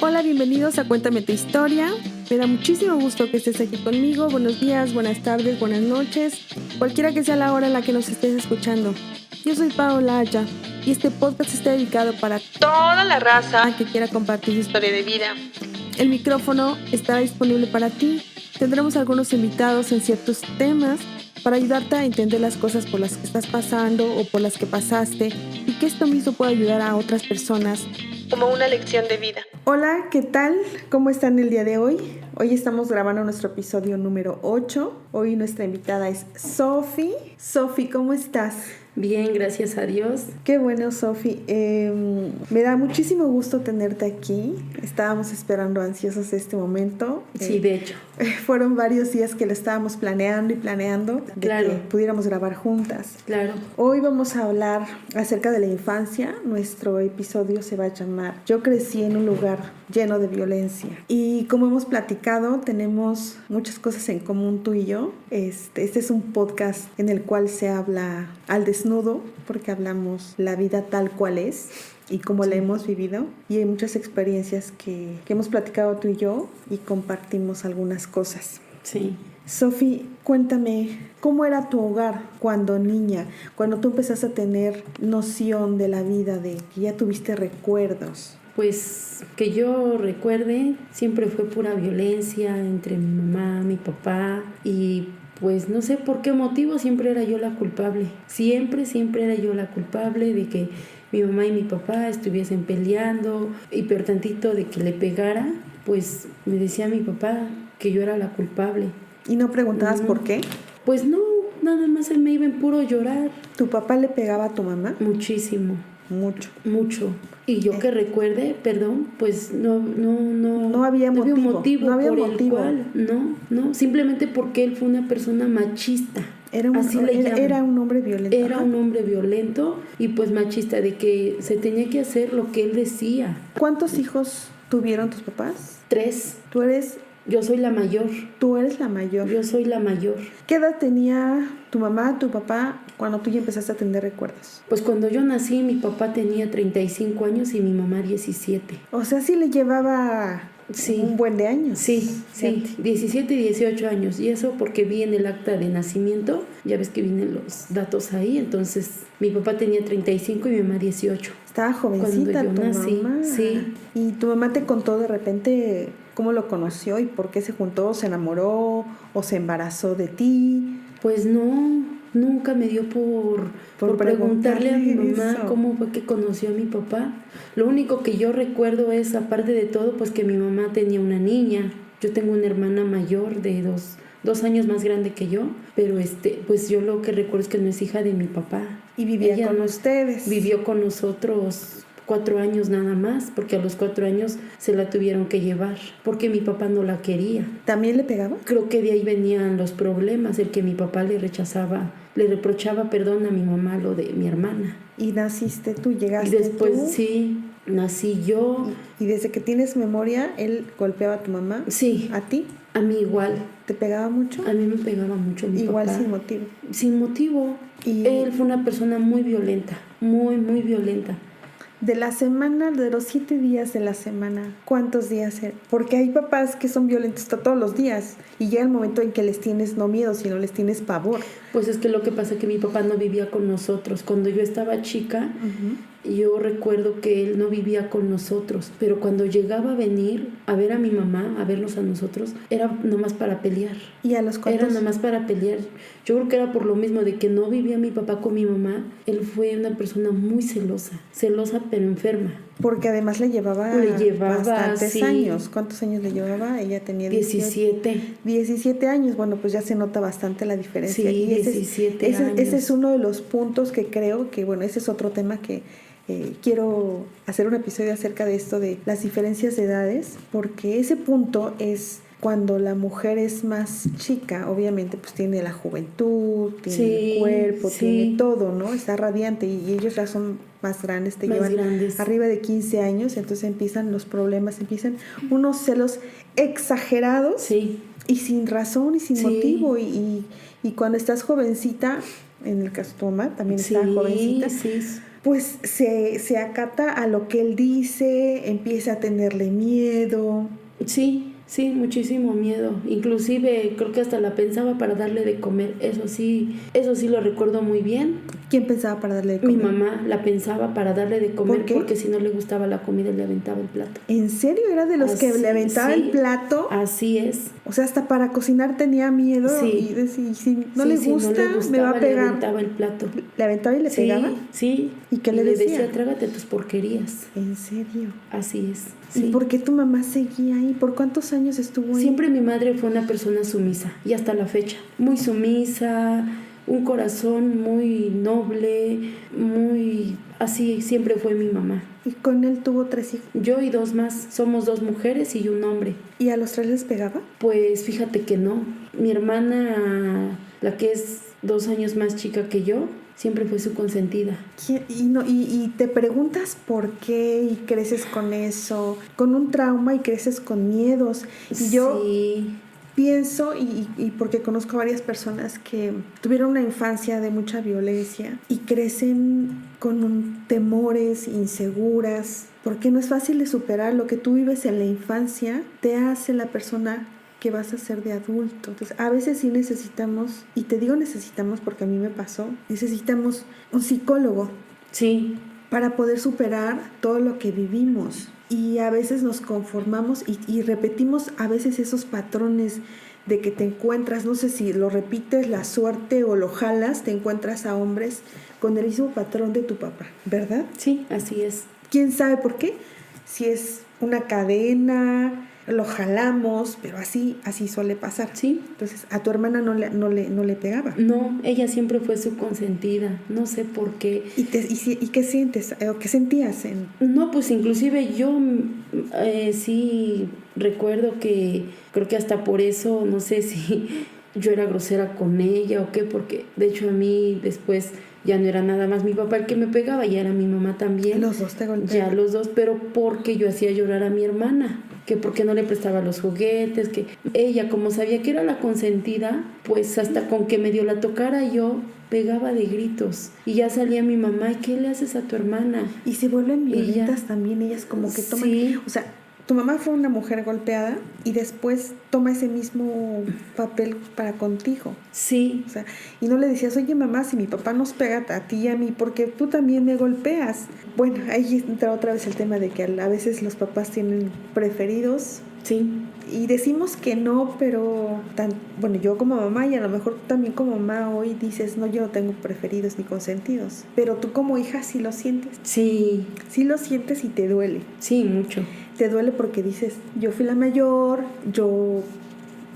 Hola, bienvenidos a Cuéntame tu historia. Me da muchísimo gusto que estés aquí conmigo. Buenos días, buenas tardes, buenas noches, cualquiera que sea la hora en la que nos estés escuchando. Yo soy Paola Aya y este podcast está dedicado para toda la raza que quiera compartir su historia de vida. El micrófono estará disponible para ti. Tendremos algunos invitados en ciertos temas para ayudarte a entender las cosas por las que estás pasando o por las que pasaste y que esto mismo pueda ayudar a otras personas como una lección de vida. Hola, ¿qué tal? ¿Cómo están el día de hoy? Hoy estamos grabando nuestro episodio número 8. Hoy nuestra invitada es Sofi. Sofi, ¿cómo estás? Bien, gracias a Dios. Qué bueno, Sofi. Me da muchísimo gusto tenerte aquí. Estábamos esperando ansiosos este momento. Sí, de hecho. Fueron varios días que lo estábamos planeando de claro, que pudiéramos grabar juntas. Claro. Hoy vamos a hablar acerca de la infancia. Nuestro episodio se va a llamar Yo crecí en un lugar lleno de violencia. Y como hemos platicado, tenemos muchas cosas en común tú y yo. Este es un podcast en el cual se habla al desnudo, porque hablamos la vida tal cual es y cómo la hemos vivido, y hay muchas experiencias que hemos platicado tú y yo y compartimos algunas cosas. Sí. Sofi, cuéntame, ¿cómo era tu hogar cuando niña, cuando tú empezaste a tener noción de la vida, de que ya tuviste recuerdos? Pues que yo recuerde, siempre fue pura violencia entre mi mamá, mi papá, y pues no sé por qué motivo siempre era yo la culpable. Siempre era yo la culpable de que mi mamá y mi papá estuviesen peleando, y peor tantito de que le pegara, pues me decía mi papá que yo era la culpable. ¿Y no preguntabas por qué? Pues no, nada más él me iba en puro llorar. ¿Tu papá le pegaba a tu mamá? Muchísimo. Mucho. Y yo que recuerde, perdón, pues no había motivo por el cual, no, simplemente porque él fue una persona machista. Era un hombre violento. Era un hombre violento y pues machista, de que se tenía que hacer lo que él decía. ¿Cuántos hijos tuvieron tus papás? 3. Yo soy la mayor. Tú eres la mayor. Yo soy la mayor. ¿Qué edad tenía tu mamá, tu papá, cuando tú ya empezaste a tener recuerdos? Pues cuando yo nací, mi papá tenía 35 años y mi mamá 17. O sea, sí le llevaba un buen de años. Sí, 17 y 18 años. Y eso porque vi en el acta de nacimiento, ya ves que vienen los datos ahí, entonces mi papá tenía 35 y mi mamá 18. Estaba jovencita cuando yo nací. Mamá. Sí. ¿Y tu mamá te contó de repente cómo lo conoció y por qué se juntó, se enamoró o se embarazó de ti? Pues no, nunca me dio por preguntarle a mi mamá eso. Cómo fue que conoció a mi papá. Lo único que yo recuerdo es, aparte de todo, pues que mi mamá tenía una niña. Yo tengo una hermana mayor de dos años más grande que yo, pero pues yo lo que recuerdo es que no es hija de mi papá. ¿Y vivía con ustedes? Vivió con nosotros 4 años nada más, porque a los 4 años se la tuvieron que llevar, porque mi papá no la quería. ¿También le pegaba? Creo que de ahí venían los problemas, el que mi papá le reprochaba, a mi mamá lo de mi hermana. ¿Y naciste tú? ¿Llegaste tú? Y después tú? Sí, nací yo. ¿Y desde que tienes memoria, él golpeaba a tu mamá? Sí. ¿A ti? A mí igual. ¿Te pegaba mucho? A mí me pegaba mucho mi igual papá. Sin motivo. Sin motivo. ¿Y él fue una persona muy violenta, muy violenta. De la semana, de los 7 días de la semana, ¿cuántos días eran? Porque hay papás que son violentos todos los días y llega el momento en que les tienes no miedo, sino les tienes pavor. Pues es que lo que pasa es que mi papá no vivía con nosotros. Cuando yo estaba chica, yo recuerdo que él no vivía con nosotros, pero cuando llegaba a venir a ver a mi mamá, a vernos a nosotros, era nomás para pelear. ¿Y a los cuantos? Era nomás para pelear. Yo creo que era por lo mismo de que no vivía mi papá con mi mamá. Él fue una persona muy celosa pero enferma. Porque además le llevaba bastantes años. ¿Cuántos años le llevaba? Ella tenía 17 años. Bueno, pues ya se nota bastante la diferencia. Sí, y 17 años. Ese es uno de los puntos que creo que, bueno, ese es otro tema que quiero hacer un episodio acerca de esto, de las diferencias de edades, porque ese punto es cuando la mujer es más chica, obviamente pues tiene la juventud, tiene el cuerpo, tiene todo, ¿no? Está radiante, y ellos ya son más grandes, llevan arriba de 15 años, entonces empiezan los problemas, empiezan unos celos exagerados y sin razón y sin motivo, y cuando estás jovencita, en el caso de tu mamá también estaba jovencita, pues se acata a lo que él dice, empieza a tenerle miedo. Sí, muchísimo miedo. Inclusive creo que hasta la pensaba para darle de comer. Eso sí lo recuerdo muy bien. ¿Quién pensaba para darle de comer? Mi mamá la pensaba para darle de comer. ¿Por qué? Porque si no le gustaba la comida le aventaba el plato. ¿En serio? ¿Era de los que le aventaba el plato? Así es. O sea, hasta para cocinar tenía miedo. Sí. Y decía, si no le gusta, no le gustaba, me va a pegar. Le aventaba el plato. ¿Le aventaba y le pegaba? Sí. ¿Y qué le decía? Le decía, trágate tus porquerías. ¿En serio? Así es. ¿Y por qué tu mamá seguía ahí? ¿Por cuántos años estuvo ahí? Siempre mi madre fue una persona sumisa, y hasta la fecha. Muy sumisa, un corazón muy noble, muy... Así siempre fue mi mamá. ¿Y con él tuvo 3 hijos? Yo y 2 más. Somos 2 mujeres y un hombre. ¿Y a los 3 les pegaba? Pues fíjate que no. Mi hermana, la que es 2 años más chica que yo, siempre fue su consentida. Y te preguntas por qué y creces con eso, con un trauma y creces con miedos. Y yo pienso, y porque conozco varias personas que tuvieron una infancia de mucha violencia y crecen con temores, inseguras, porque no es fácil de superar. Lo que tú vives en la infancia te hace la persona que vas a ser de adulto. Entonces, a veces sí necesitamos, y te digo necesitamos porque a mí me pasó, necesitamos un psicólogo. Sí. Para poder superar todo lo que vivimos. Y a veces nos conformamos y repetimos a veces esos patrones de que te encuentras, no sé si lo repites, la suerte o lo jalas, te encuentras a hombres con el mismo patrón de tu papá, ¿verdad? Sí, así es. ¿Quién sabe por qué? Si es una cadena, lo jalamos, pero así suele pasar. Sí. Entonces, a tu hermana no le pegaba. No, ella siempre fue su consentida, no sé por qué. ¿Y qué sientes o qué sentías? No, pues inclusive yo sí recuerdo que creo que hasta por eso, no sé si yo era grosera con ella o qué, porque de hecho a mí después ya no era nada más mi papá el que me pegaba, ya era mi mamá también. Los dos te golpeaban. Ya los dos, pero porque yo hacía llorar a mi hermana, que porque no le prestaba los juguetes, que ella como sabía que era la consentida, pues hasta con que medio la tocara yo pegaba de gritos. Y ya salía mi mamá, ¿y qué le haces a tu hermana? Y se vuelven violentas también, ellas como que toman... Sí. O sea, tu mamá fue una mujer golpeada y después toma ese mismo papel para contigo. Sí. O sea, y no le decías, oye mamá, si mi papá nos pega a ti y a mí, porque tú también me golpeas. Bueno, ahí entra otra vez el tema de que a veces los papás tienen preferidos. Sí. Y decimos que no, pero bueno, yo como mamá y a lo mejor también como mamá hoy dices, no, yo no tengo preferidos ni consentidos. Pero tú como hija sí lo sientes. Sí. Sí lo sientes y te duele. Sí, mucho. Te duele porque dices, yo fui la mayor, yo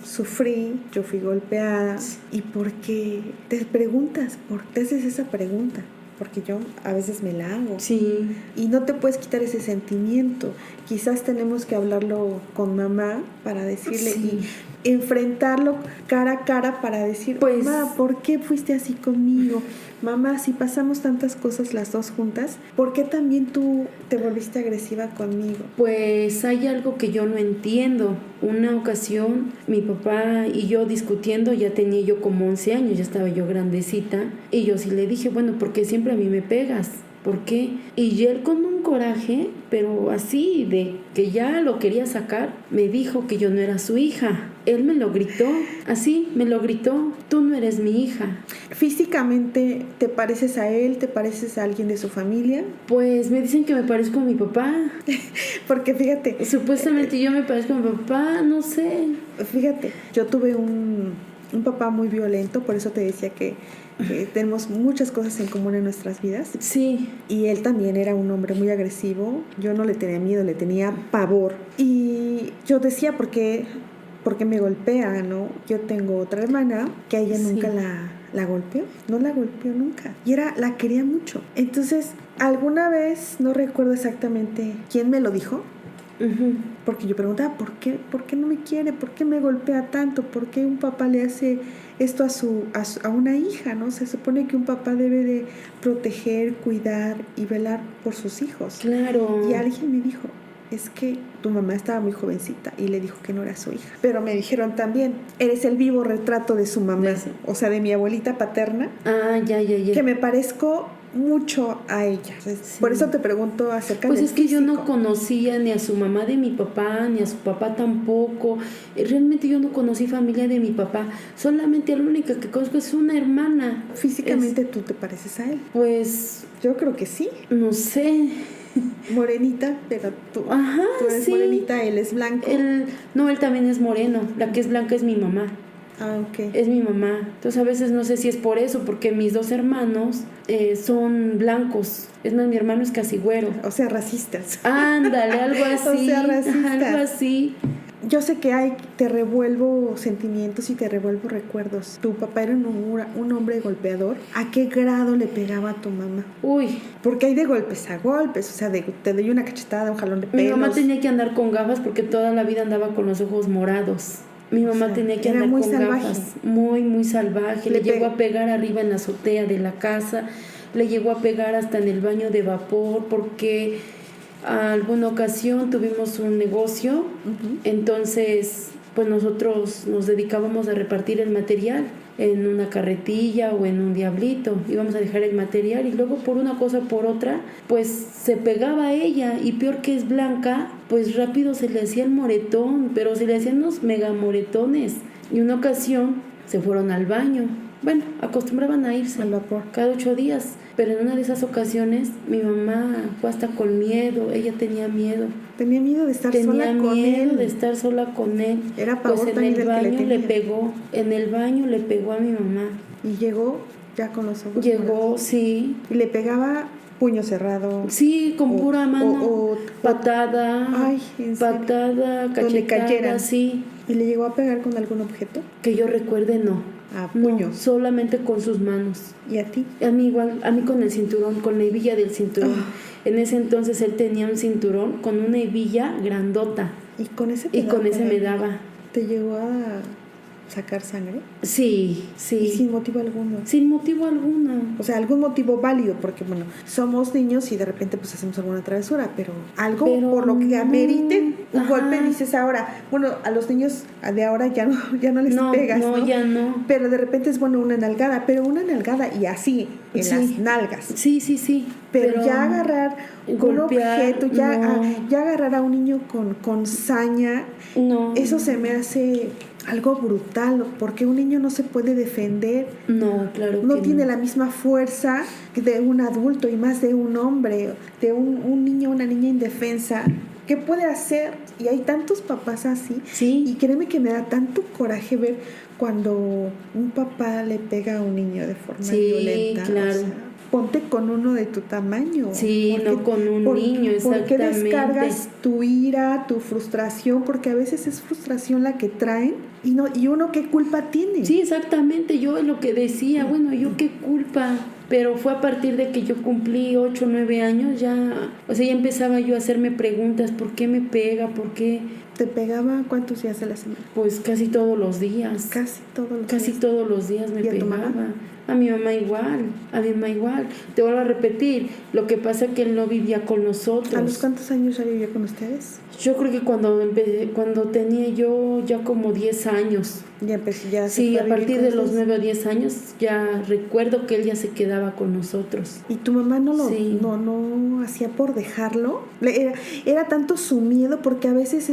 sufrí, yo fui golpeada. Y porque te preguntas, ¿por qué haces esa pregunta? Porque yo a veces me la hago. Sí. Y no te puedes quitar ese sentimiento. Quizás tenemos que hablarlo con mamá para decirle y enfrentarlo cara a cara para decir, pues, mamá, ¿por qué fuiste así conmigo? Mamá, si pasamos tantas cosas las dos juntas, ¿por qué también tú te volviste agresiva conmigo? Pues hay algo que yo no entiendo. Una ocasión mi papá y yo discutiendo, ya tenía yo como 11 años, ya estaba yo grandecita, y yo sí le dije, bueno, ¿por qué siempre a mí me pegas? ¿Por qué? Y él con un coraje, pero así de que ya lo quería sacar, me dijo que yo no era su hija. Él me lo gritó, así me lo gritó, tú no eres mi hija. ¿Físicamente te pareces a él? ¿Te pareces a alguien de su familia? Pues me dicen que me parezco a mi papá. Porque fíjate. Supuestamente yo me parezco a mi papá, no sé. Fíjate, yo tuve un papá muy violento, por eso te decía que tenemos muchas cosas en común en nuestras vidas. Sí. Y él también era un hombre muy agresivo. Yo no le tenía miedo, le tenía pavor. Y yo decía, ¿por qué me golpea, no? Yo tengo otra hermana que a ella nunca la golpeó. No la golpeó nunca. Y la quería mucho. Entonces, alguna vez, no recuerdo exactamente quién me lo dijo, porque yo preguntaba, ¿por qué no me quiere? ¿Por qué me golpea tanto? ¿Por qué un papá le hace esto a una hija, no? Se supone que un papá debe de proteger, cuidar y velar por sus hijos. Claro. Y alguien me dijo, es que tu mamá estaba muy jovencita y le dijo que no era su hija. Pero me dijeron también, eres el vivo retrato de su mamá, o sea, de mi abuelita paterna. Ah, ya. Que me parezco mucho a ella. Sí. Por eso te pregunto acerca pues del es que yo no físico. conocía ni a su mamá de mi papá, ni a su papá tampoco. Realmente yo no conocí familia de mi papá. Solamente la única que conozco es una hermana. Físicamente tú te pareces a él. Pues, Yo creo que sí. no sé. Morenita, pero tú eres sí. morenita, él es blanco. No, él también es moreno. La que es blanca es mi mamá. Ah, ok. Es mi mamá. Entonces a veces no sé si es por eso, porque mis dos hermanos son blancos. Es más, mi hermano es casi güero. O sea, racistas. Ándale, algo así. O sea, racistas. Algo así. Yo sé que te revuelvo sentimientos y te revuelvo recuerdos. Tu papá era un hombre golpeador. ¿A qué grado le pegaba a tu mamá? Uy, Porque hay de golpes a golpes, o sea, te doy una cachetada, un jalón de pelos. mi mamá tenía que andar con gafas porque toda la vida andaba con los ojos morados. Mi mamá sea, tenía que era andar muy con salvaje. gafas, muy, muy salvaje. Le llegó a pegar arriba en la azotea de la casa, le llegó a pegar hasta en el baño de vapor porque alguna ocasión tuvimos un negocio, entonces pues nosotros nos dedicábamos a repartir el material en una carretilla o en un diablito, íbamos a dejar el material y luego por una cosa o por otra pues se pegaba a ella y peor que es blanca pues rápido se le hacía el moretón, pero se le hacían unos mega moretones y una ocasión se fueron al baño. Bueno, acostumbraban a irse Al vapor. cada 8 días, pero en una de esas ocasiones mi mamá fue hasta con miedo, ella tenía miedo. Tenía miedo de estar sola Tenía con miedo él. de estar sola con él. Era pavor pues en también el del que le baño tenía. le pegó, en el baño le pegó a mi mamá. Y llegó ya con los ojos Llegó, morados. sí. Y le pegaba puño cerrado. Sí, con O- pura mano. o- patada. Ay, ¿en serio? Patada, Donde cachetada, cayera. sí. ¿Y le llegó a pegar con algún objeto? Que yo recuerde, no. A No, puños. solamente con sus manos. ¿Y a ti? A mí igual, a mí con el cinturón, con la hebilla del cinturón. En ese entonces él tenía un cinturón con una hebilla grandota ¿Y con ese y con ese me pegaba? daba. ¿Te llegó a sacar sangre? Sí, Y sí. sin motivo alguno. Sin motivo alguno. O sea, algún motivo válido, porque bueno, somos niños y de repente pues hacemos alguna travesura, pero algo Pero por lo que no. amerite un Ajá. golpe, dices ahora, bueno, a los niños de ahora ya no les pegas, ¿no? ya no. Pero de repente es bueno una nalgada, pero una nalgada y así, en Sí. las nalgas. Sí, sí, sí. Pero ya agarrar un golpear, objeto, ya, no. ya agarrar a un niño con saña, No. eso se me hace algo brutal, porque un niño no se puede defender, No, claro no que tiene no. la misma fuerza de un adulto y más de un hombre, de un niño, una niña indefensa. ¿Qué puede hacer? Y hay tantos papás así. Sí. Y créeme que me da tanto coraje ver cuando un papá le pega a un niño de forma Sí, violenta. claro. O sea, ponte con uno de tu tamaño. Sí, ¿Por no qué- con un niño, ¿Por qué exactamente. descargas tu ira, tu frustración? Porque a veces es frustración la que traen y uno qué culpa tiene. Sí, exactamente, yo es lo que decía, bueno, yo qué culpa, pero fue a partir de que yo cumplí 8 o 9 años, ya, o sea, ya empezaba yo a hacerme preguntas, ¿por qué me pega? ¿Por qué? ¿Te pegaba cuántos días de la semana? Pues casi todos los días, Casi todos los casi días. todos los días me ¿Y a tu pegaba. mamá? A mi mamá igual, a mi mamá igual. Te vuelvo a repetir, lo que pasa es que él no vivía con nosotros. ¿A los cuántos años ya vivía con ustedes? Yo creo que cuando tenía yo ya como 10 años. Ya empecé, ya se Sí, fue a vivir partir con de los ustedes. 9 o 10 años ya recuerdo que él ya se quedaba con nosotros. ¿Y tu mamá Sí. no hacía por dejarlo? Era tanto su miedo, porque a veces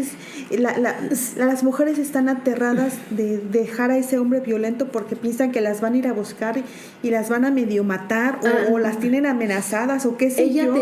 las mujeres están aterradas de dejar a ese hombre violento porque piensan que las van a ir a buscar y las van a medio matar o las tienen amenazadas o qué sé Ella yo.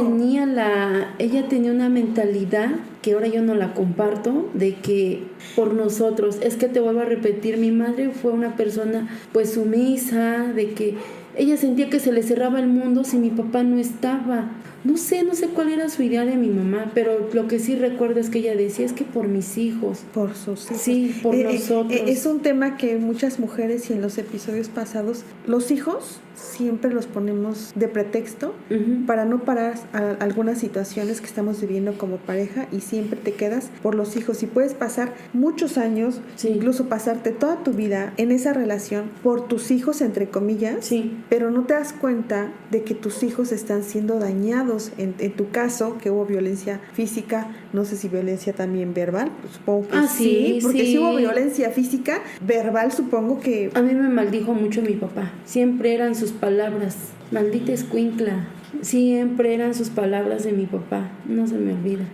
tenía una mentalidad que ahora yo no la comparto, de que por nosotros, es que te vuelvo a repetir, mi madre fue una persona pues sumisa, de que ella sentía que se le cerraba el mundo si mi papá no estaba. No sé cuál era su idea de mi mamá, pero lo que sí recuerdo es que ella decía, es que por mis hijos. Por sus hijos. Sí, por nosotros. Es un tema que muchas mujeres, y en los episodios pasados, los hijos siempre los ponemos de pretexto Ujú. para no parar a algunas situaciones que estamos viviendo como pareja, y siempre te quedas por los hijos y puedes pasar muchos años, Sí. incluso pasarte toda tu vida en esa relación por tus hijos, entre comillas, Sí. pero no te das cuenta de que tus hijos están siendo dañados lados. En tu caso, que hubo violencia física, no sé si violencia también verbal, pues supongo que sí, porque si hubo violencia física, verbal supongo que... A mí me maldijo mucho mi papá, siempre eran sus palabras, maldita escuincla, siempre eran sus palabras de mi papá, no se me olvida.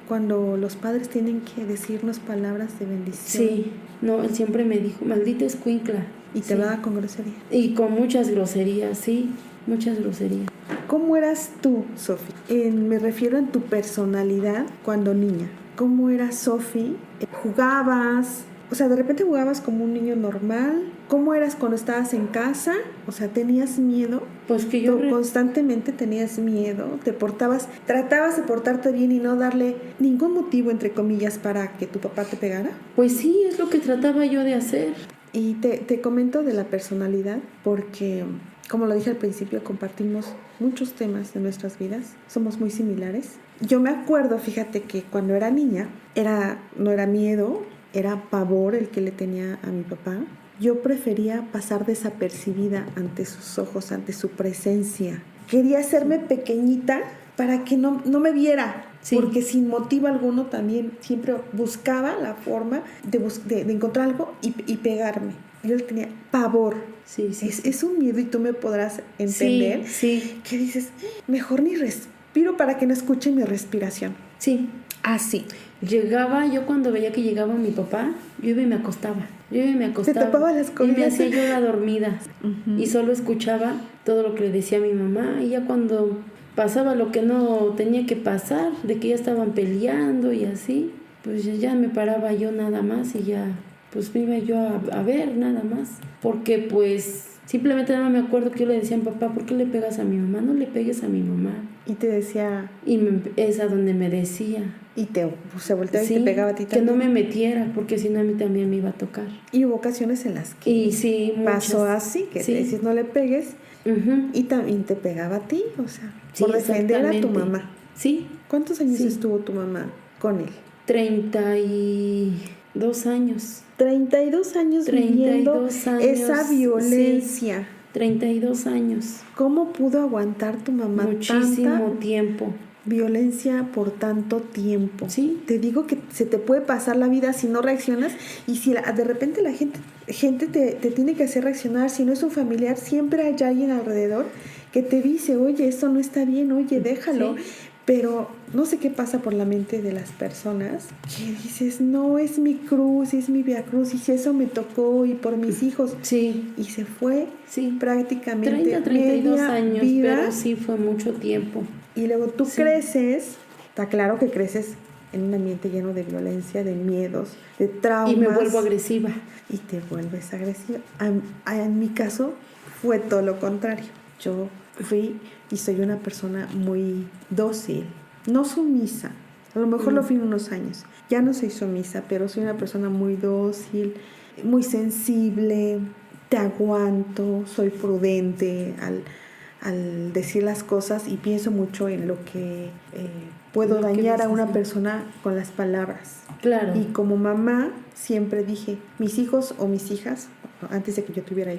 Cuando los padres tienen que decirnos palabras de bendición. Sí, no, él siempre me dijo, maldita escuincla. Y te hablaba con grosería. Y con muchas groserías, sí, muchas groserías. ¿Cómo eras tú, Sofi? Me refiero en tu personalidad cuando niña. ¿Cómo era Sofi? ¿Jugabas? O sea, de repente jugabas como un niño normal. ¿Cómo eras cuando estabas en casa? O sea, ¿tenías miedo? Pues que yo... Constantemente tenías miedo. ¿Tratabas de portarte bien y no darle ningún motivo, entre comillas, para que tu papá te pegara? Pues sí, es lo que trataba yo de hacer. Y te comento de la personalidad porque, como lo dije al principio, compartimos muchos temas de nuestras vidas. Somos muy similares. Yo me acuerdo, fíjate, que cuando era niña, no era miedo, era pavor el que le tenía a mi papá. Yo prefería pasar desapercibida ante sus ojos, ante su presencia. Quería hacerme pequeñita para que no me viera. Sí. Porque sin motivo alguno también siempre buscaba la forma de encontrar algo y pegarme. Yo le tenía pavor. Sí. Es un miedo y tú me podrás entender. Sí. Que dices, mejor ni respiro para que no escuche mi respiración. Sí. Así. Yo cuando veía que llegaba mi papá, yo iba y me acostaba. Te tapaba las cosas. Y me hacía yo la dormida. Uh-huh. Y solo escuchaba todo lo que le decía a mi mamá. Y ya cuando pasaba lo que no tenía que pasar, de que ya estaban peleando y así, pues ya me paraba yo nada más y ya, pues me iba yo a ver nada más. Porque pues simplemente nada me acuerdo que yo le decía a mi papá, ¿por qué le pegas a mi mamá? No le pegues a mi mamá. Y te decía... es a donde me decía. Y se volteaba y te pegaba a ti también. Que no me metiera, porque si no a mí también me iba a tocar. Y hubo ocasiones en las que y sí, pasó así, que te decías no le pegues, uh-huh. Y también te pegaba a ti, o sea, por defender a tu mamá. Sí. ¿Cuántos años estuvo tu mamá con él? 32 años. 32 años viviendo esa violencia. Sí. 32 años. ¿Cómo pudo aguantar tu mamá muchísimo tiempo? Violencia por tanto tiempo. Sí. Te digo que se te puede pasar la vida si no reaccionas, y si de repente la gente te tiene que hacer reaccionar. Si no es un familiar, siempre hay alguien alrededor que te dice, oye, esto no está bien, oye, déjalo. Sí. Pero no sé qué pasa por la mente de las personas, que dices, no, es mi cruz, es mi viacruz, y si eso me tocó y por mis hijos. Sí. Y se fue prácticamente 32 años, vida. Pero sí fue mucho tiempo. Y luego tú creces, está claro que creces en un ambiente lleno de violencia, de miedos, de traumas. Y me vuelvo agresiva. Y te vuelves agresiva. En mi caso fue todo lo contrario. Yo fui y soy una persona muy dócil, no sumisa. A lo mejor lo fui unos años. Ya no soy sumisa, pero soy una persona muy dócil, muy sensible, te aguanto, soy prudente al decir las cosas y pienso mucho en lo que puedo dañar a una persona con las palabras. Claro. Y como mamá siempre dije, mis hijos o mis hijas, antes de que yo tuviera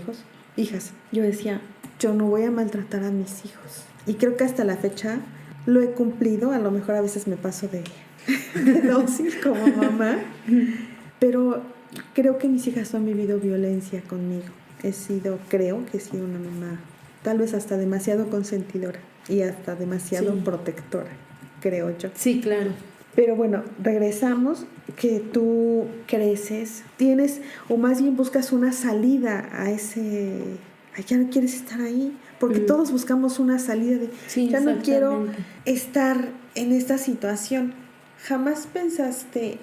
hijas, yo decía, yo no voy a maltratar a mis hijos. Y creo que hasta la fecha lo he cumplido. A lo mejor a veces me paso de dócil como mamá, pero creo que mis hijas no han vivido violencia conmigo. Creo que he sido una mamá tal vez hasta demasiado consentidora y hasta demasiado protectora, creo yo. Sí, claro. Pero bueno, regresamos, que tú creces, tienes, o más bien buscas una salida a ya no quieres estar ahí, porque todos buscamos una salida ya no quiero estar en esta situación. ¿Jamás pensaste,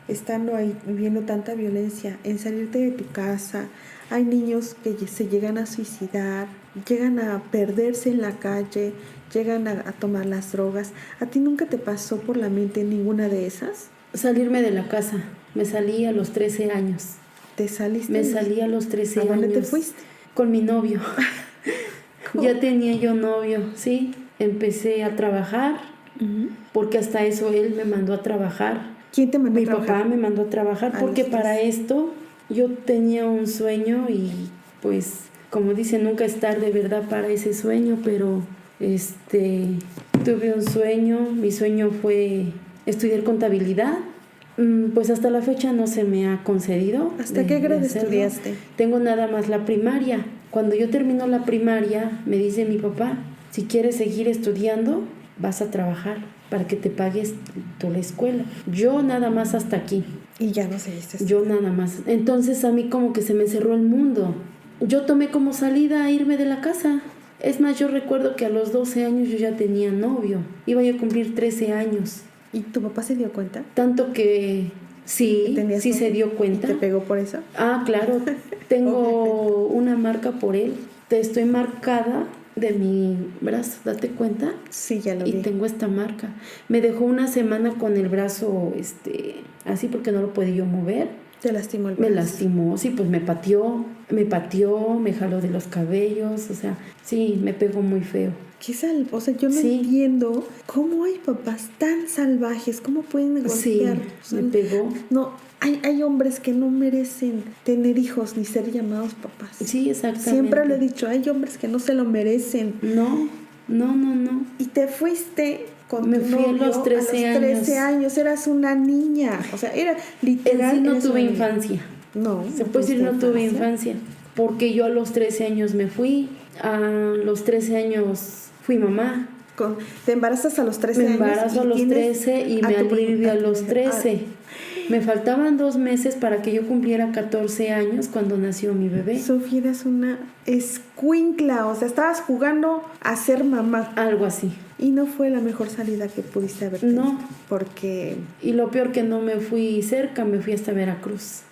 estando ahí viviendo tanta violencia, en salirte de tu casa? Hay niños que se llegan a suicidar, llegan a perderse en la calle, llegan a tomar las drogas. ¿A ti nunca te pasó por la mente ninguna de esas? Salirme de la casa. Me salí a los 13 años. ¿Te saliste? Me salí a los 13 años. ¿A dónde te fuiste? Con mi novio. Ya tenía yo novio, sí. Empecé a trabajar, porque hasta eso él me mandó a trabajar. ¿Quién te mandó a trabajar? Mi papá me mandó a trabajar, porque para esto yo tenía un sueño y pues, como dicen, nunca es tarde, ¿verdad?, para ese sueño, pero Tuve un sueño, mi sueño fue estudiar contabilidad. Pues hasta la fecha no se me ha concedido. ¿Hasta qué grado estudiaste? Tengo nada más la primaria. Cuando yo termino la primaria, me dice mi papá, si quieres seguir estudiando, vas a trabajar para que te pagues la escuela. Yo nada más hasta aquí. Y ya no seguiste. Yo nada más. Entonces a mí como que se me cerró el mundo. Yo tomé como salida a irme de la casa. Es más, yo recuerdo que a los 12 años yo ya tenía novio. Iba yo a cumplir 13 años. ¿Y tu papá se dio cuenta? Tanto que sí se dio cuenta. ¿Y te pegó por eso? Ah, claro. Tengo una marca por él. Estoy marcada de mi brazo, ¿date cuenta? Sí, ya lo vi. Y tengo esta marca. Me dejó una semana con el brazo así porque no lo podía yo mover. ¿Te lastimó el brazo? Me lastimó, sí, pues me pateó, me jaló de los cabellos, o sea, sí, me pegó muy feo. Qué o sea, yo no entiendo cómo hay papás tan salvajes, cómo pueden golpear. Sí, me pegó. No, hay hombres que no merecen tener hijos ni ser llamados papás. Sí, exactamente. Siempre lo he dicho, hay hombres que no se lo merecen. No. Y te fuiste con me tu fui novio a los 13 años, eras una niña. O sea, era literal. En sí no tuve infancia. No. Se puede decir no tuve infancia. Porque yo a los 13 años me fui. A los 13 años fui mamá. Te embarazas a los 13 años. Me embarazo a los 13 y me alivio a los 13. Me faltaban 2 meses para que yo cumpliera 14 años cuando nació mi bebé. Sofía, eras una escuincla, o sea, estabas jugando a ser mamá. Algo así. Y no fue la mejor salida que pudiste haber tenido. No. Porque... Y lo peor que no me fui cerca, me fui hasta Veracruz.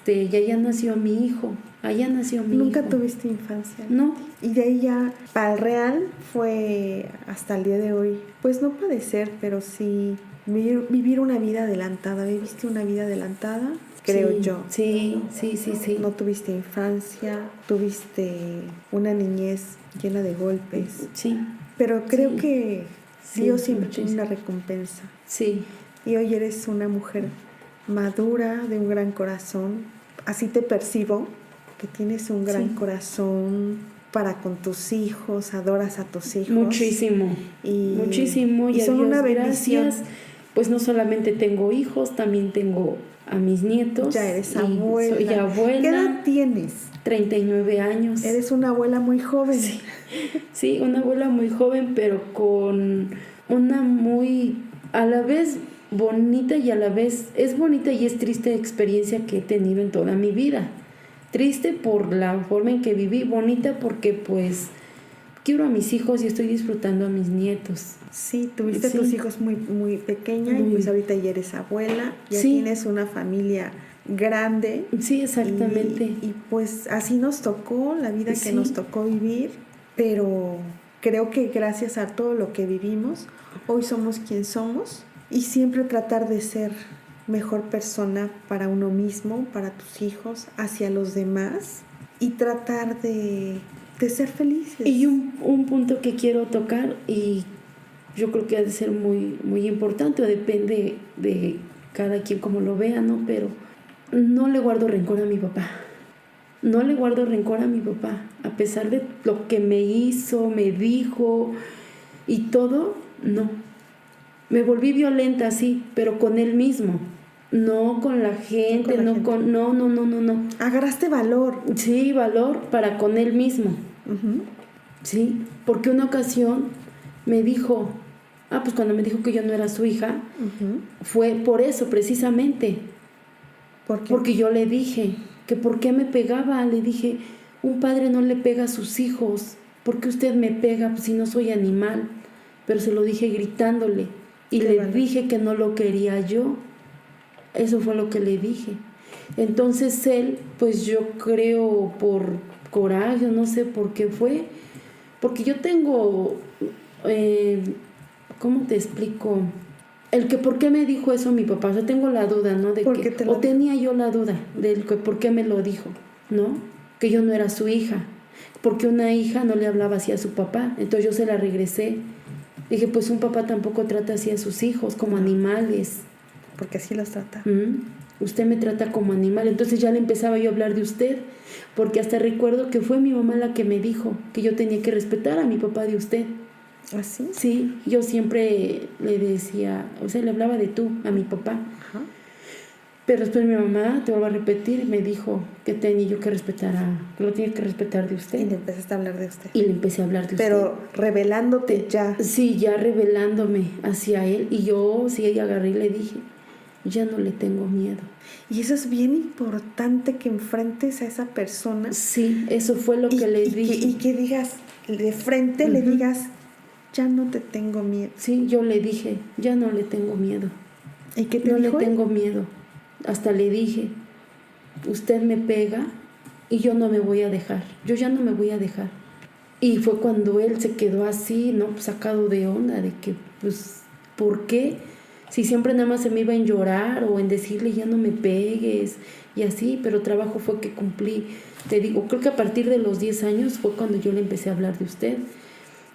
Ya nació mi hijo. Allá nació mi hijo. ¿Nunca tuviste infancia? No. Y de ahí ya, para el real, fue hasta el día de hoy. Pues no padecer, pero sí vivir una vida adelantada. ¿Viviste una vida adelantada? Creo yo. Sí. No tuviste infancia, tuviste una niñez llena de golpes. Sí. Pero creo que Dios siempre tiene una recompensa. Sí. Y hoy eres una mujer madura, de un gran corazón. Así te percibo, que tienes un gran corazón para con tus hijos, adoras a tus hijos. Muchísimo. Muchísimo. Y son una bendición. Gracias. Pues no solamente tengo hijos, también tengo a mis nietos. Ya eres abuela. Soy abuela. ¿Qué edad tienes? 39 años. Eres una abuela muy joven. Sí, una abuela muy joven, pero con una muy, a la vez bonita y a la vez, es bonita y es triste experiencia que he tenido en toda mi vida. Triste por la forma en que viví, bonita porque pues quiero a mis hijos y estoy disfrutando a mis nietos. Sí, tuviste a tus hijos muy, muy pequeña y pues ahorita ya eres abuela, ya tienes una familia grande. Sí, exactamente. Y pues así nos tocó, la vida que nos tocó vivir, pero creo que gracias a todo lo que vivimos, hoy somos quien somos y siempre tratar de ser mejor persona para uno mismo, para tus hijos, hacia los demás y tratar de ser felices. Y un punto que quiero tocar y yo creo que ha de ser muy, muy importante, o depende de cada quien como lo vea, ¿no? Pero no le guardo rencor a mi papá. No le guardo rencor a mi papá. A pesar de lo que me hizo, me dijo y todo, no. Me volví violenta, sí, pero con él mismo. No con la gente, no. Agarraste valor. Sí, valor para con él mismo. Uh-huh. Sí, porque una ocasión me dijo, pues cuando me dijo que yo no era su hija, fue por eso precisamente. ¿Por qué? Porque yo le dije que por qué me pegaba. Le dije, un padre no le pega a sus hijos. ¿Por qué usted me pega? Pues si no soy animal. Pero se lo dije gritándole. Y le dije que no lo quería yo. Eso fue lo que le dije. Entonces él, pues yo creo por coraje, no sé por qué fue. Porque yo tengo, ¿cómo te explico? El que por qué me dijo eso mi papá. Yo tengo la duda, ¿no? Tenía yo la duda del que por qué me lo dijo, ¿no? Que yo no era su hija. Porque una hija no le hablaba así a su papá. Entonces yo se la regresé. Dije, pues un papá tampoco trata así a sus hijos, como animales. Porque así los trata. usted me trata como animal. Entonces ya le empezaba yo a hablar de usted, porque hasta recuerdo que fue mi mamá la que me dijo que yo tenía que respetar a mi papá de usted. ¿Así? Sí, yo siempre le decía, o sea, le hablaba de tú a mi papá. Ajá. Pero después mi mamá, te vuelvo a repetir, me dijo que tenía yo que respetar que lo tenía que respetar de usted. Y le empezaste a hablar de usted. Y le empecé a hablar de usted. Pero revelándote ya. Sí, ya revelándome hacia él. Y yo sí agarré y le dije, ya no le tengo miedo. Y eso es bien importante, que enfrentes a esa persona. Sí, eso fue lo que le dije. Y que digas, de frente le digas, ya no te tengo miedo. Sí, yo le dije, ya no le tengo miedo. ¿Y qué te No dijo le él? tengo miedo. Hasta le dije, usted me pega y yo no me voy a dejar. Yo ya no me voy a dejar. Y fue cuando él se quedó así, ¿no? Sacado de onda, de que, pues, ¿por qué? Si siempre nada más se me iba en llorar o en decirle ya no me pegues y así, pero trabajo fue que cumplí. Te digo, creo que a partir de los 10 años fue cuando yo le empecé a hablar de usted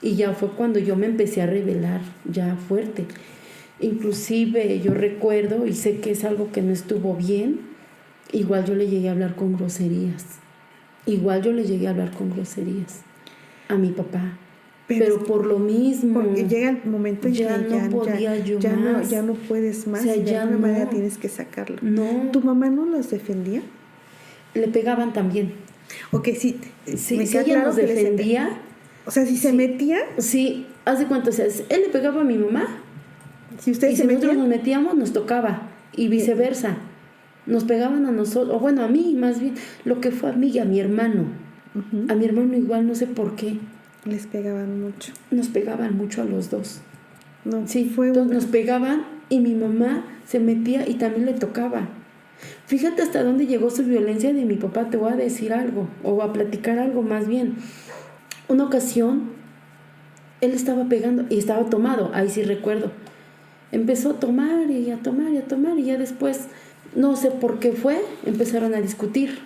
y ya fue cuando yo me empecé a revelar ya fuerte. Inclusive yo recuerdo, y sé que es algo que no estuvo bien, igual yo le llegué a hablar con groserías. Igual yo le llegué a hablar con groserías a mi papá. Pero por lo mismo. Porque llega el momento en ya que no podía yo más. Ya no puedes más. O sea, y de ya alguna no. manera tienes que sacarlo. No. ¿Tu mamá no los defendía? Le pegaban también. Ok, sí. Sí, me si queda ella claro nos que les defendía. O sea, si se metía, Sí, hace cuánto, o sea, él le pegaba a mi mamá. si ustedes Y se si nosotros metían, nos metíamos, nos tocaba. Y viceversa. Nos pegaban a nosotros, o bueno, a mí más bien, lo que fue a mí y a mi hermano. A mi hermano igual, no sé por qué. les pegaban mucho. Nos pegaban mucho a los dos. No, Sí, fue entonces una... nos pegaban y mi mamá se metía y también le tocaba. Fíjate hasta dónde llegó su violencia de mi papá. Te voy a decir algo, o a platicar algo más bien. Una ocasión, él estaba pegando y estaba tomado, ahí sí recuerdo. Empezó a tomar y a tomar y a tomar y ya después, no sé por qué fue, empezaron a discutir.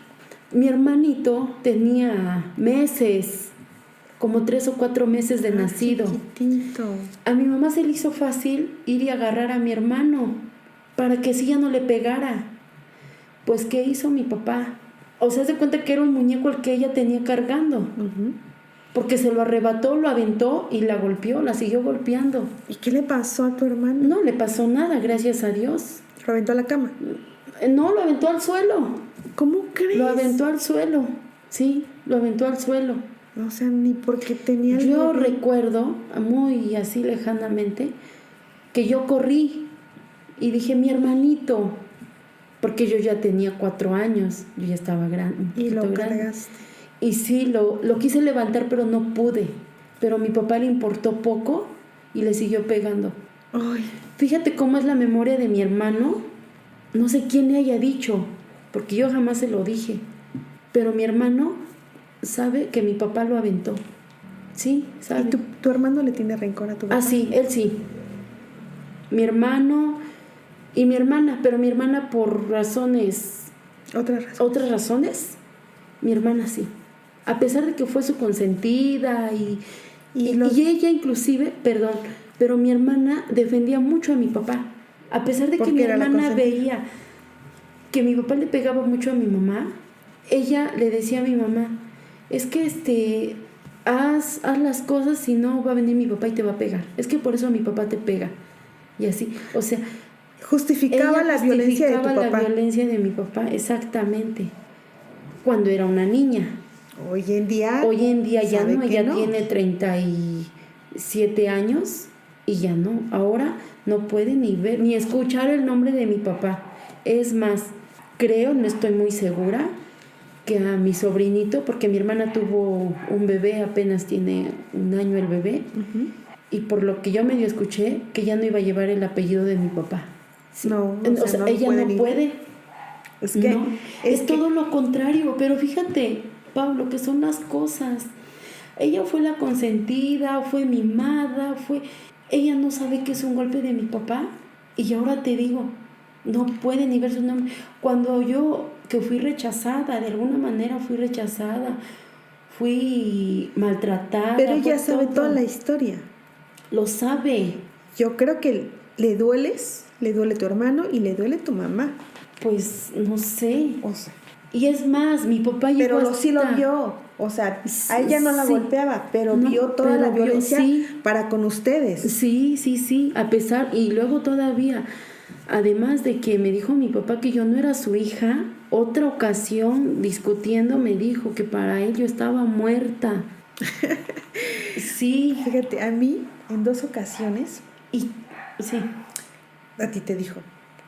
Mi hermanito tenía meses, como 3 o 4 meses de nacido. Chiquitito. A mi mamá se le hizo fácil ir y agarrar a mi hermano para que así ya no le pegara. Pues, ¿qué hizo mi papá? O sea, se cuenta que era un muñeco el que ella tenía cargando. Porque se lo arrebató, lo aventó y la golpeó, la siguió golpeando. ¿Y qué le pasó a tu hermano? No le pasó nada, gracias a Dios. ¿Lo aventó a la cama? No, lo aventó al suelo. ¿Cómo crees? Lo aventó al suelo. Sí, lo aventó al suelo. O sea, ni porque tenía el Yo bebé. recuerdo, muy así lejanamente, que yo corrí y dije, mi hermanito, porque yo ya tenía 4 años, yo ya estaba grande. Y lo cargaste. Y sí, lo quise levantar, pero no pude. Pero a mi papá le importó poco y le siguió pegando. Ay, Fíjate cómo es la memoria de mi hermano. No sé quién le haya dicho, porque yo jamás se lo dije. Pero mi hermano sabe que mi papá lo aventó. Sí, sabe. ¿y tu hermano le tiene rencor a tu papá? Ah, sí, él sí. Mi hermano y mi hermana, pero mi hermana por razones... ¿Otras razones? Mi hermana sí. A pesar de que fue su consentida y ella inclusive, perdón, pero mi hermana defendía mucho a mi papá. A pesar de que mi hermana veía que mi papá le pegaba mucho a mi mamá, ella le decía a mi mamá, es que haz las cosas, si no va a venir mi papá y te va a pegar. Es que por eso mi papá te pega. Y así, o sea... Justificaba la violencia de tu papá. la violencia de mi papá, exactamente. Cuando era una niña. Hoy en día ya no, ella tiene 37 años y ya no. Ahora no puede ni ver, ni escuchar el nombre de mi papá. Es más, creo, no estoy muy segura, que a mi sobrinito, porque mi hermana tuvo un bebé, apenas tiene 1 año el bebé, y por lo que yo medio escuché, que ya no iba a llevar el apellido de mi papá. Sí. No, o sea, ella no puede. Es que no, es todo lo contrario. Pero fíjate, Pablo, que son las cosas. Ella fue la consentida, fue mimada, ella no sabe que es un golpe de mi papá. Y ahora te digo, no puede ni ver su nombre. Cuando yo, que fui rechazada, de alguna manera fui rechazada, fui maltratada. Pero ella sabe toda la historia. Lo sabe. Yo creo que le dueles, le duele tu hermano y le duele tu mamá. Pues no sé. O sea, Y es más, mi papá llegó pero hasta... sí lo vio. O sea, a ella no la Sí. golpeaba, pero No, vio toda pero la vio, violencia sí. para con ustedes. Sí, a pesar, y luego todavía, además de que me dijo mi papá que yo no era su hija, otra ocasión discutiendo me dijo que para él yo estaba muerta. Sí. Fíjate, a mí en 2 ocasiones, Y sí, a ti te dijo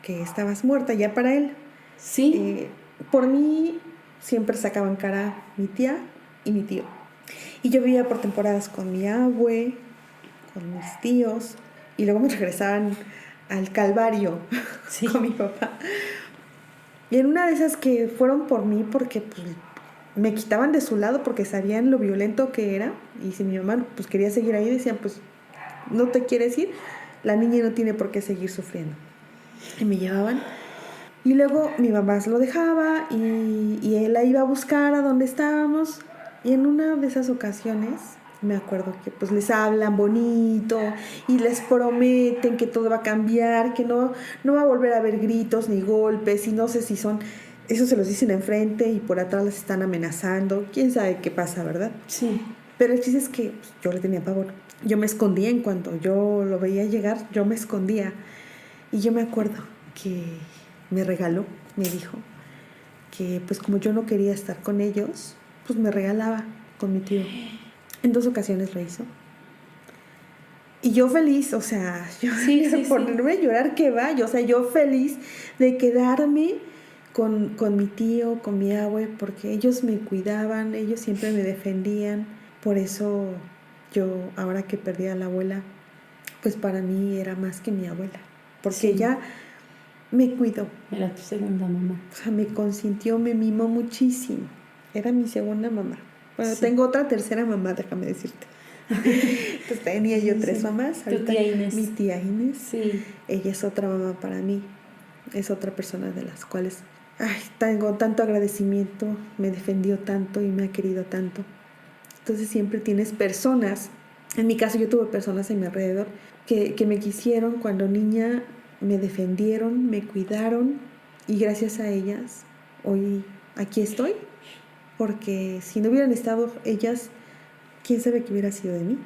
que estabas muerta ya para él. sí, Por mí siempre sacaban cara mi tía y mi tío. Y yo vivía por temporadas con mi abue, con mis tíos, y luego me regresaban al Calvario sí. con mi papá. Y en una de esas que fueron por mí porque pues, me quitaban de su lado porque sabían lo violento que era. Y si mi mamá pues, quería seguir ahí, decían, pues, no te quieres ir, la niña no tiene por qué seguir sufriendo. Y me llevaban. Y luego mi mamá se lo dejaba y él la iba a buscar a donde estábamos. Y en una de esas ocasiones me acuerdo que pues les hablan bonito y les prometen que todo va a cambiar, que no va a volver a haber gritos ni golpes, y no sé si son, eso se los dicen enfrente y por atrás les están amenazando, quién sabe qué pasa, ¿verdad? Sí. Pero el chiste es que pues, yo le tenía pavor. Yo me escondía en cuanto yo lo veía llegar, yo me escondía. Y yo me acuerdo que me regaló, me dijo que pues como yo no quería estar con ellos, pues me regalaba con mi tío. En 2 ocasiones lo hizo. Y yo feliz, o sea, yo Sí, ponerme a llorar que vaya, o sea, yo feliz de quedarme con mi tío, con mi abue, porque ellos me cuidaban, ellos siempre me defendían. Por eso yo, ahora que perdí a la abuela, pues para mí era más que mi abuela, porque Sí. ella me cuidó. Era tu segunda mamá. O sea, me consintió, me mimó muchísimo. Era mi segunda mamá. Bueno, Sí. tengo otra tercera mamá, déjame decirte. Entonces tenía yo 3 mamás. Tu tía Inés. Mi tía Inés. Sí. Ella es otra mamá para mí. Es otra persona de las cuales tengo tanto agradecimiento. Me defendió tanto y me ha querido tanto. Entonces siempre tienes personas. En mi caso yo tuve personas en mi alrededor que me quisieron cuando niña, me defendieron, me cuidaron, y gracias a ellas hoy aquí estoy, porque si no hubieran estado ellas, quién sabe qué hubiera sido de mí.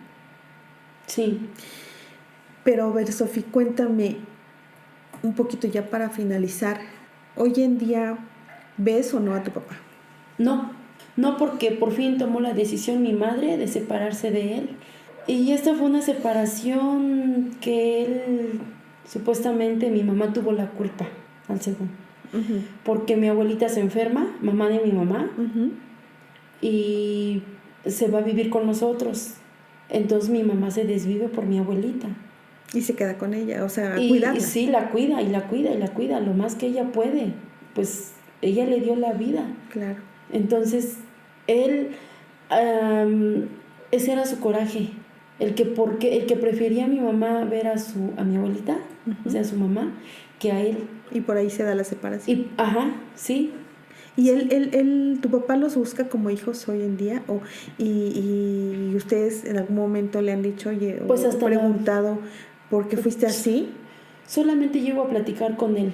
Sí. Pero a ver, Sofi, cuéntame un poquito ya para finalizar. Hoy en día, ¿ves o no a tu papá? No, porque por fin tomó la decisión mi madre de separarse de él. Y esta fue una separación que él, supuestamente mi mamá tuvo la culpa, al segundo. Uh-huh. Porque mi abuelita se enferma, mamá de mi mamá, Uh-huh. y se va a vivir con nosotros. Entonces mi mamá se desvive por mi abuelita. Y se queda con ella, o sea, Y cuidarla. sí, la cuida lo más que ella puede. Pues ella le dio la vida. Claro. Entonces, él, ese era su coraje. El que prefería a mi mamá ver a mi abuelita, Uh-huh. o sea, a su mamá, que a él. Y por ahí se da la separación. Y, sí. ¿Y tu papá los busca como hijos hoy en día? ¿Y ustedes en algún momento le han dicho, oye, Pues o hasta preguntado por qué fuiste así? Solamente llego a platicar con él.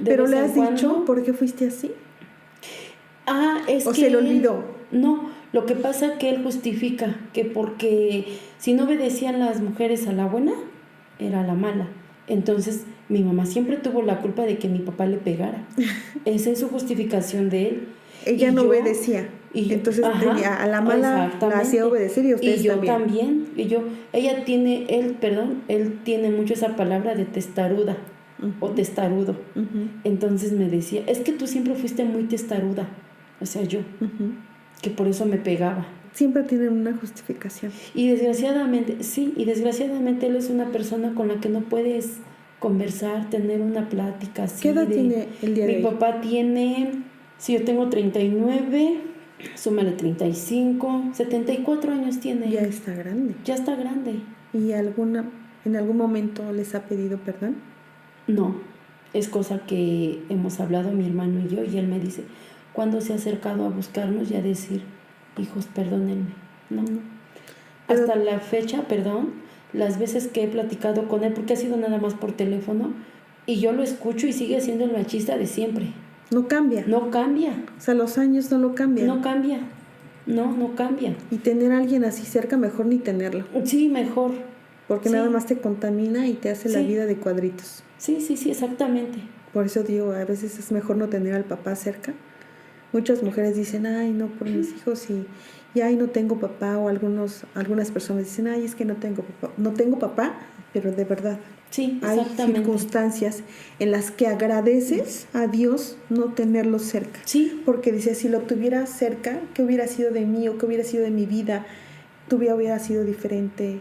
¿Pero le has dicho por qué fuiste así? Es ¿O que se le olvidó? No, lo que pasa es que él justifica que porque si no obedecían las mujeres a la buena, era la mala. Entonces mi mamá siempre tuvo la culpa de que mi papá le pegara. Esa es su justificación de él. Ella no obedecía. Entonces a la mala la hacía obedecer, y ustedes también. Él tiene mucho esa palabra de testaruda. Uh-huh. O testarudo. Uh-huh. Entonces me decía, es que tú siempre fuiste muy testaruda. O sea, yo. Uh-huh. Que por eso me pegaba. Siempre tienen una justificación. Y desgraciadamente él es una persona con la que no puedes conversar, tener una plática así. ¿Qué edad tiene el día de hoy? Mi papá tiene, si yo tengo 39, súmale 35, 74 años tiene. Ya está grande. Ya está grande. ¿Y en algún momento les ha pedido perdón? No, es cosa que hemos hablado mi hermano y yo, y él me dice, ¿cuándo se ha acercado a buscarnos y a decir, hijos, perdónenme? No. Hasta la fecha, las veces que he platicado con él, porque ha sido nada más por teléfono, y yo lo escucho y sigue siendo el machista de siempre. No cambia. No cambia. O sea, los años no lo cambian. No cambia. No cambia. Y tener a alguien así cerca, mejor ni tenerlo. Sí, mejor. Porque nada más te contamina y te hace la vida de cuadritos. Sí, exactamente. Por eso digo, a veces es mejor no tener al papá cerca. Muchas mujeres dicen, ay, no, por mis hijos y ay, no tengo papá. O algunas personas dicen, ay, es que no tengo papá. No tengo papá, pero de verdad. Sí, hay exactamente. Circunstancias en las que agradeces a Dios no tenerlo cerca. Sí. Porque dices, si lo tuviera cerca, ¿qué hubiera sido de mí o qué hubiera sido de mi vida? Tu vida hubiera sido diferente,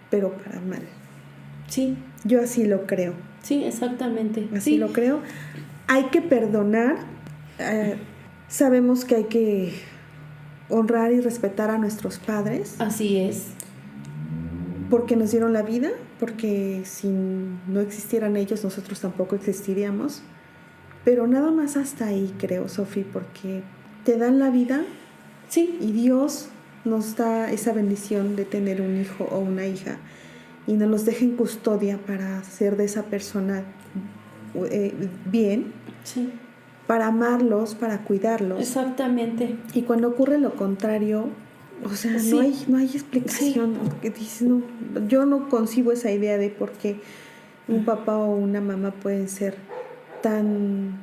pero para mal. Sí. Yo así lo creo. Sí, exactamente. Así lo creo. Hay que perdonar. Sabemos que hay que honrar y respetar a nuestros padres. Así es. Porque nos dieron la vida, porque si no existieran ellos, nosotros tampoco existiríamos. Pero nada más hasta ahí, creo, Sofi, porque te dan la vida. Sí. Y Dios nos da esa bendición de tener un hijo o una hija y nos los deja en custodia para ser de esa persona bien. Sí. Para amarlos, para cuidarlos. Exactamente. Y cuando ocurre lo contrario, o sea, sí. no hay explicación. Sí. Que dices, no, yo no concibo esa idea de por qué un papá o una mamá pueden ser tan,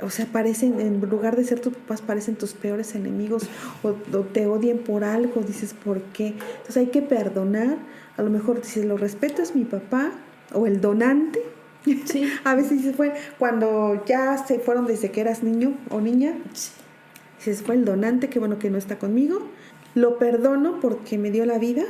o sea, parecen, en lugar de ser tus papás, parecen tus peores enemigos o te odian por algo. Dices, ¿por qué? Entonces hay que perdonar. A lo mejor dices, lo respeto, es mi papá o el donante. Sí. A veces se fue cuando ya se fueron desde que eras niño o niña. Sí. Se fue el donante, qué bueno que no está conmigo. Lo perdono porque me dio la vida,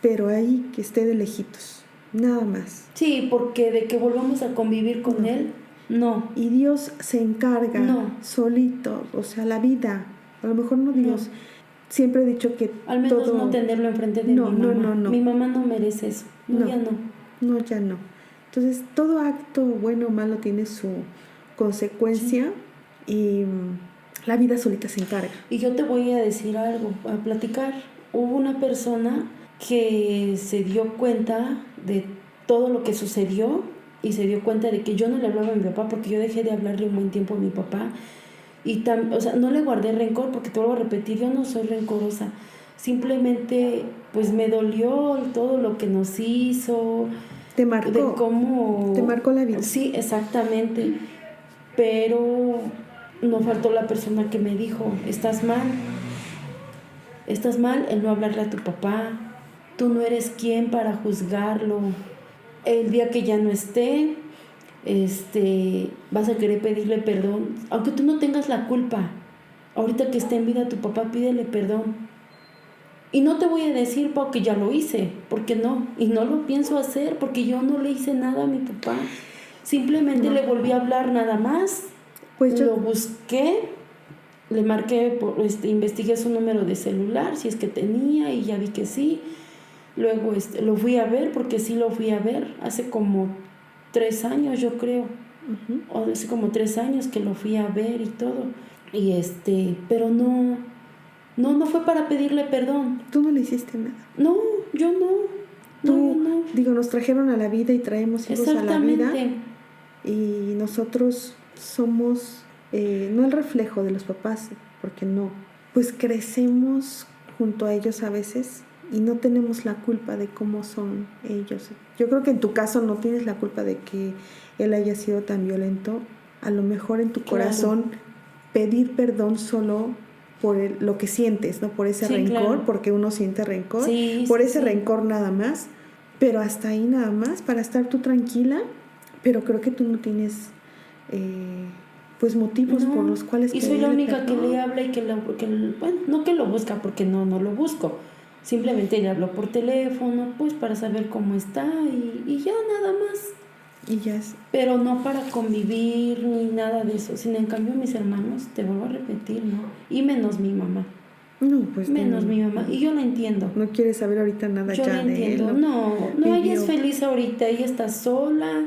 pero ahí que esté de lejitos, nada más. Sí, porque de que volvamos a convivir con él, no. Y Dios se encarga solito, o sea, la vida. A lo mejor no Dios. No. Siempre he dicho que al menos todo... no tenerlo enfrente de mi mamá. No. Mi mamá no merece eso. No, ya no. No, ya no. Entonces, todo acto bueno o malo tiene su consecuencia y la vida solita se encarga. Y yo te voy a decir algo, a platicar. Hubo una persona que se dio cuenta de todo lo que sucedió y se dio cuenta de que yo no le hablaba a mi papá porque yo dejé de hablarle un buen tiempo a mi papá. Y o sea, no le guardé rencor porque te vuelvo a repetir, yo no soy rencorosa. Simplemente, pues me dolió todo lo que nos hizo. Te marcó. De cómo... Te marcó la vida. Sí, exactamente. Pero no faltó la persona que me dijo, estás mal en no hablarle a tu papá. Tú no eres quien para juzgarlo. El día que ya no esté, vas a querer pedirle perdón. Aunque tú no tengas la culpa. Ahorita que esté en vida tu papá, pídele perdón. Y no te voy a decir, Pau, que ya lo hice, porque no, y no lo pienso hacer, porque yo no le hice nada a mi papá. Simplemente le volví a hablar nada más, pues lo busqué, le marqué, investigué su número de celular, si es que tenía, y ya vi que sí. Luego lo fui a ver, porque sí lo fui a ver, hace como 3 años yo creo, o hace como 3 años que lo fui a ver y todo, y pero no fue para pedirle perdón. Tú no le hiciste nada. No, yo no. Tú, no. Digo, nos trajeron a la vida y traemos hijos a la vida. Y nosotros somos, no el reflejo de los papás, porque no. Pues crecemos junto a ellos a veces y no tenemos la culpa de cómo son ellos. Yo creo que en tu caso no tienes la culpa de que él haya sido tan violento. A lo mejor en tu corazón pedir perdón solo por lo que sientes, ¿no? Por ese rencor, porque uno siente rencor, por ese rencor nada más, pero hasta ahí nada más, para estar tú tranquila, pero creo que tú no tienes pues motivos por los cuales... Y soy la única que le habla y bueno, no que lo busca, porque no lo busco, simplemente le hablo por teléfono, pues para saber cómo está y ya nada más. Y ya es. Pero no para convivir ni nada de eso, sino en cambio mis hermanos, te vuelvo a repetir, ¿no? Y menos mi mamá. No, pues menos mi mamá, y yo la entiendo. No quiere saber ahorita nada yo ya la entiendo. de él. No, ella es feliz ahorita, ella está sola,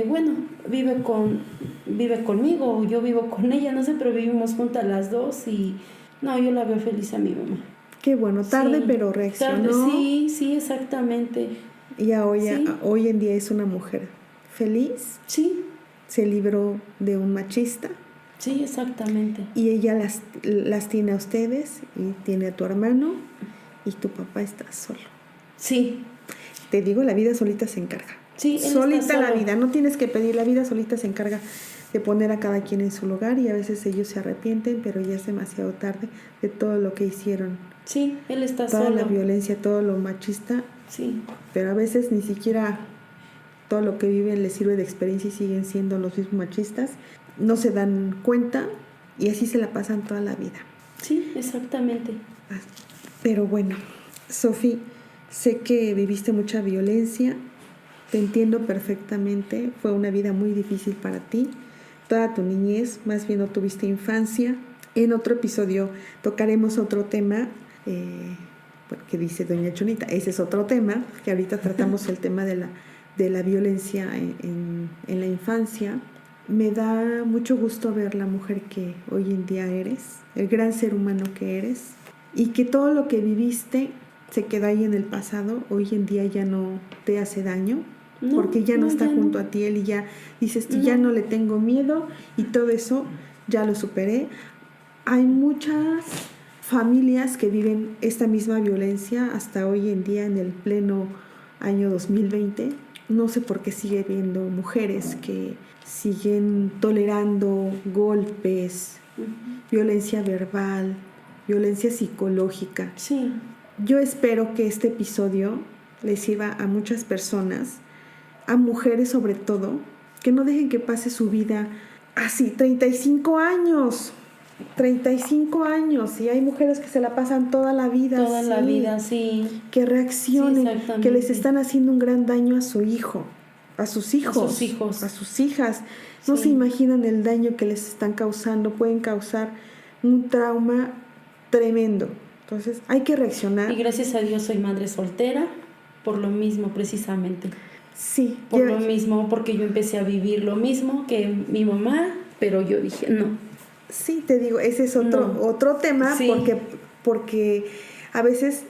bueno, vive conmigo, yo vivo con ella, no sé, pero vivimos juntas las dos y no, yo la veo feliz a mi mamá. Qué bueno, tarde Sí, pero reaccionó. tarde, sí, exactamente. Y Sí. hoy en día es una mujer feliz, Sí, se libró de un machista sí, exactamente. y ella las tiene a ustedes y tiene a tu hermano y tu papá está solo. Sí, Te digo, la vida solita se encarga. sí, él Solita está la solo. vida, no tienes que pedir, la vida solita se encarga de poner a cada quien en su lugar y a veces ellos se arrepienten, pero ya es demasiado tarde de todo lo que hicieron. Sí, él está Toda solo. la violencia, todo lo machista, Sí, pero a veces ni siquiera todo lo que viven les sirve de experiencia y siguen siendo los mismos machistas. No se dan cuenta y así se la pasan toda la vida. sí, exactamente. Pero bueno, Sofi, sé que viviste mucha violencia, te entiendo perfectamente, fue una vida muy difícil para ti, toda tu niñez, más bien no tuviste infancia. En otro episodio tocaremos otro tema, que dice doña Chonita, ese es otro tema, que ahorita tratamos el tema de la violencia en la infancia. Me da mucho gusto ver la mujer que hoy en día eres, el gran ser humano que eres, y que todo lo que viviste se quedó ahí en el pasado, hoy en día ya no te hace daño, No, porque ya no está ya junto no. a ti él y ya dices, No. ya no le tengo miedo y todo eso ya lo superé. Hay muchas familias que viven esta misma violencia hasta hoy en día en el pleno año 2020. No sé por qué sigue habiendo mujeres que siguen tolerando golpes, violencia verbal, violencia psicológica. Sí, Yo espero que este episodio les sirva a muchas personas, a mujeres sobre todo, que no dejen que pase su vida así, 35 años. 35 años y hay mujeres que se la pasan toda la vida. toda la vida, sí. Que reaccionen, Sí, exactamente. que les están haciendo un gran daño a su hijo, a sus hijos, A sus hijos. a sus hijas. No Sí. se imaginan el daño que les están causando, pueden causar un trauma tremendo. Entonces hay que reaccionar. Y gracias a Dios soy madre soltera, por lo mismo precisamente. Sí, Por lo mismo, porque yo empecé a vivir lo mismo que mi mamá, pero yo dije, no. Sí, te digo, ese es otro tema, Sí. porque a veces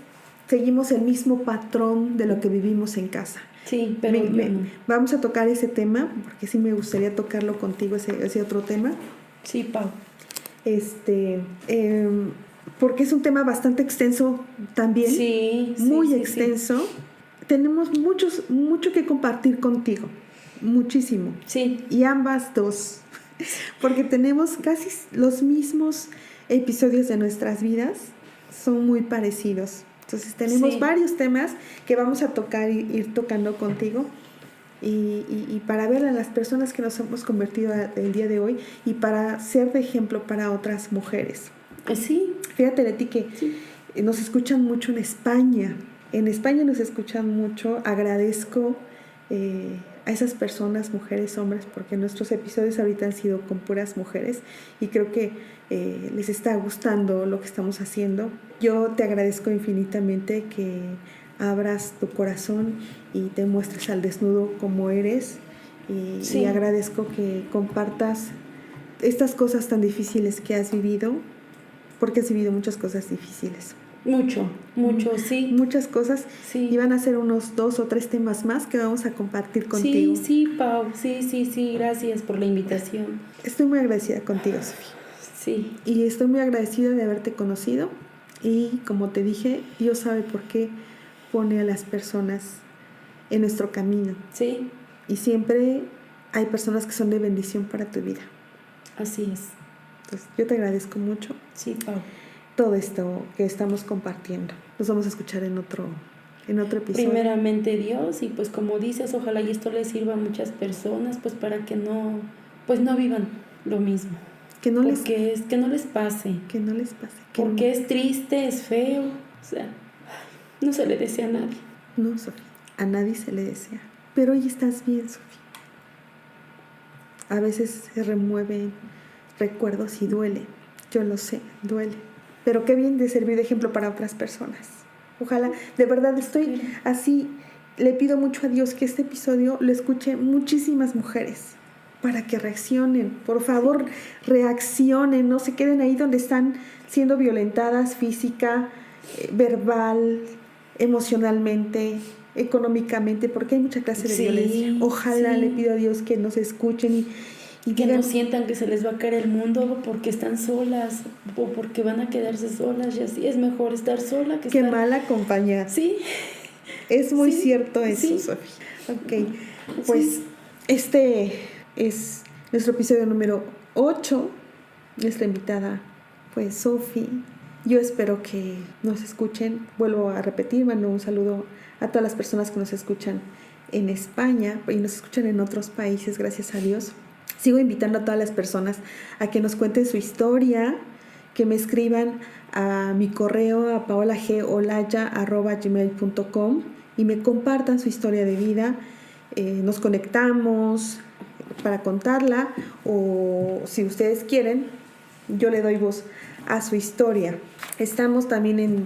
seguimos el mismo patrón de lo que vivimos en casa. Sí, pero no. Vamos a tocar ese tema, porque sí me gustaría tocarlo contigo, ese otro tema. Sí, Pau. Porque es un tema bastante extenso también. Sí, muy extenso. Sí. Tenemos mucho que compartir contigo, muchísimo. Sí. Y ambas dos, porque tenemos casi los mismos episodios de nuestras vidas, son muy parecidos. Entonces tenemos varios temas que vamos a tocar y ir tocando contigo. Y para ver a las personas que nos hemos convertido el día de hoy y para ser de ejemplo para otras mujeres. Sí. Fíjate, Leti, que nos escuchan mucho en España. En España nos escuchan mucho. Agradezco a esas personas, mujeres, hombres, porque nuestros episodios ahorita han sido con puras mujeres y creo que les está gustando lo que estamos haciendo. Yo te agradezco infinitamente que abras tu corazón y te muestres al desnudo como eres y agradezco que compartas estas cosas tan difíciles que has vivido, porque has vivido muchas cosas difíciles. Mucho, sí. Muchas cosas. Sí. Y van a ser unos 2 o 3 temas más que vamos a compartir contigo. Sí, Pau. Sí. Gracias por la invitación. Estoy muy agradecida contigo, Sofía. Sí. Y estoy muy agradecida de haberte conocido. Y como te dije, Dios sabe por qué pone a las personas en nuestro camino. Sí. Y siempre hay personas que son de bendición para tu vida. Así es. Entonces, yo te agradezco mucho. Sí, Pau. Todo esto que estamos compartiendo. Nos vamos a escuchar en otro episodio. Primeramente Dios, y pues como dices, ojalá y esto les sirva a muchas personas, pues para que no vivan lo mismo. Que no les pase. Que no les pase. Porque es triste, es feo, o sea, no se le desea a nadie. No, Sofía, a nadie se le desea. Pero hoy estás bien, Sofía. A veces se remueven recuerdos y duele. Yo lo sé, duele. Pero qué bien de servir de ejemplo para otras personas. Ojalá, de verdad estoy así, le pido mucho a Dios que este episodio lo escuche muchísimas mujeres para que reaccionen. Por favor, reaccionen, no se queden ahí donde están siendo violentadas física, verbal, emocionalmente, económicamente, porque hay mucha clase de violencia. Ojalá le pido a Dios que nos escuchen y que no sientan que se les va a caer el mundo porque están solas o porque van a quedarse solas, y así es mejor estar sola que estar mal acompañada. Sí. Es muy cierto eso, Sofía. Ok, pues este es nuestro episodio número 8. Nuestra invitada fue Sofía. Yo espero que nos escuchen. Vuelvo a repetir, mando un saludo a todas las personas que nos escuchan en España y nos escuchan en otros países, gracias a Dios. Sigo invitando a todas las personas a que nos cuenten su historia, que me escriban a mi correo a paolagolaya@gmail.com y me compartan su historia de vida. Nos conectamos para contarla, o si ustedes quieren, yo le doy voz a su historia. Estamos también en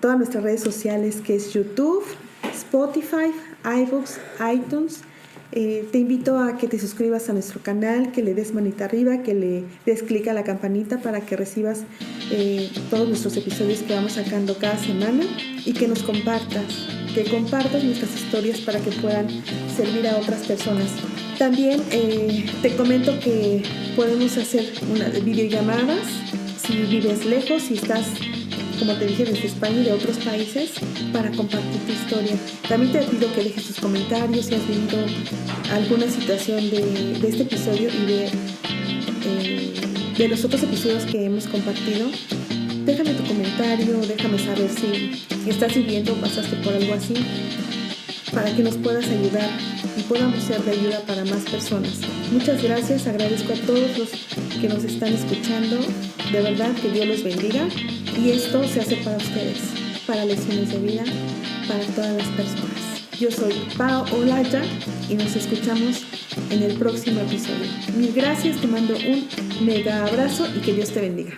todas nuestras redes sociales, que es YouTube, Spotify, iVoox, iTunes. Te invito a que te suscribas a nuestro canal, que le des manita arriba, que le des clic a la campanita para que recibas todos nuestros episodios que vamos sacando cada semana, y que nos compartas nuestras historias para que puedan servir a otras personas. También te comento que podemos hacer videollamadas si vives lejos, si estás, como te dije, desde España y de otros países, para compartir tu historia. También te pido que dejes tus comentarios si has vivido alguna situación de este episodio y de los otros episodios que hemos compartido. Déjame tu comentario, déjame saber si estás viviendo o pasaste por algo así, para que nos puedas ayudar y podamos ser de ayuda para más personas. Muchas gracias, agradezco a todos los que nos están escuchando. De verdad, que Dios los bendiga. Y esto se hace para ustedes, para lecciones de vida, para todas las personas. Yo soy Pao Olaya y nos escuchamos en el próximo episodio. Mil gracias, te mando un mega abrazo y que Dios te bendiga.